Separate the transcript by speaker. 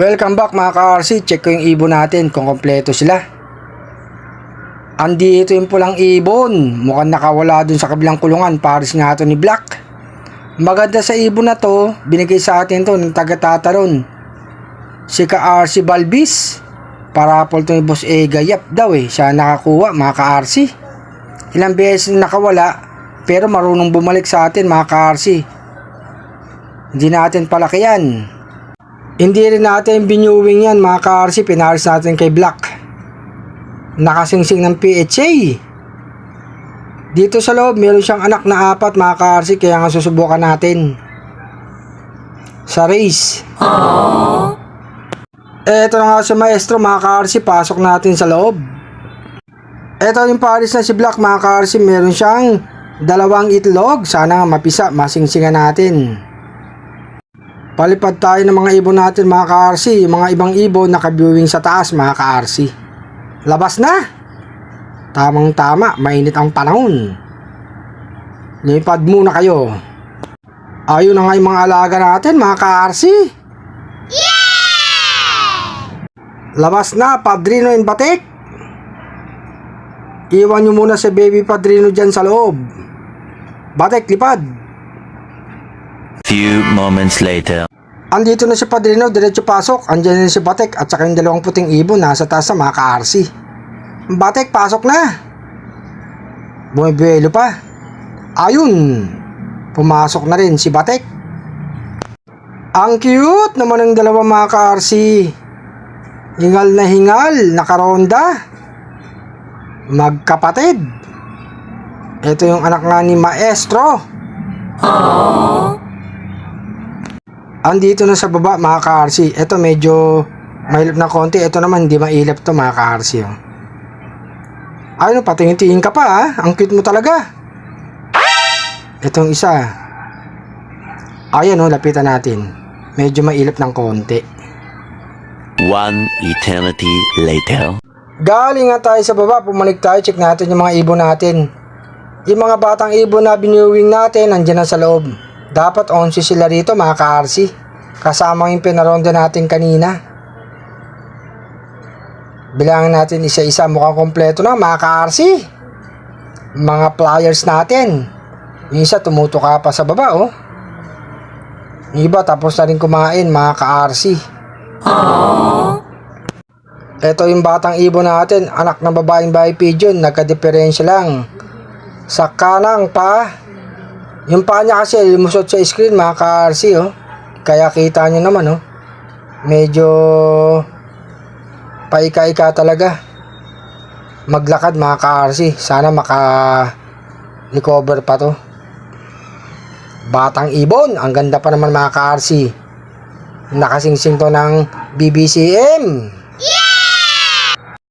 Speaker 1: Welcome back mga ka-RC. Check ko yung ibon natin kung kompleto sila. Andito yung pulang ibon. Mukhang nakawala dun sa kabilang kulungan. Pares nga ito ni Black. Maganda sa ibon na to. Binigay sa atin to ng taga-tataron. Si ka-RC Balbis. Parapol to ni Boss Gayap daw eh. Siya nakakuha mga ka-RC. Ilang beses nakawala. Pero marunong bumalik sa atin mga ka-RC. Hindi natin palakihan. Hindi rin natin binuwing yan mga ka-RC, pinaris natin kay Black. Nakasingsing ng PHA. Dito sa loob, meron siyang anak na 4 mga ka-RC, kaya nga susubukan natin. Sa race. Aww. Eto na nga si Maestro mga ka-RC, pasok natin sa loob. Eto yung paris na si Black mga ka-RC, meron siyang 2 itlog. Sana nga mapisa, masingsingan natin. Palipad tayo ng mga ibon natin mga ka-RC. Yung mga ibang ibon naka-viewing sa taas mga ka-RC. Labas na. Tamang tama, mainit ang panahon. Lipad muna kayo. Ayun na nga yung mga alaga natin mga ka-RC. Yeah! Labas na, Padrino and Batik. Iwan nyo muna si baby Padrino dyan sa loob. Batik, lipad.
Speaker 2: Few moments later.
Speaker 1: Andito na si Padrino, diretso pasok. Andiyan na si Batek at saka yung 2 puting ibon nasa taas sa mga ka-RC. Batek, pasok na. Bumibelo pa. Ayun. Pumasok na rin si Batek. Ang cute naman ng 2 mga ka-RC. Hingal na hingal, nakaronda. Magkapatid. Ito yung anak nga ni Maestro. Aww. Andito na sa baba mga ka-RC. Ito medyo mailap na konti. Ito naman hindi mailap to mga ka-RC. Ayun, patingin-tingin ka pa ha. Ang cute mo talaga. Itong isa. Ayan lapitan natin. Medyo mailap ng konti.
Speaker 2: 1 eternity later.
Speaker 1: Galing nga tayo sa baba. Pumalik tayo. Check natin yung mga ibon natin. Yung mga batang ibon na binuwing natin nandiyan na sa loob. Dapat 11 sila rito mga ka-RC. Kasama yung pinaronda natin kanina. Bilangin natin isa-isa, mukhang kompleto na mga ka-RC. Mga flyers natin. Yung isa tumutuka pa sa baba oh. Yung iba tapos na rin kumain mga ka-RC. Ito yung batang ibon natin. Anak ng babaeng bahay pigeon. Nagka-diferensya lang. Sa kanang pa. Yung paa niya kasi lumusot sa screen mga ka-RC oh. Kaya kita nyo naman oh. Medyo paika-ika talaga. Maglakad mga ka-RC. Sana maka-recover pa to. Batang ibon. Ang ganda pa naman mga ka-RC. Nakasingsing to ng BBCM.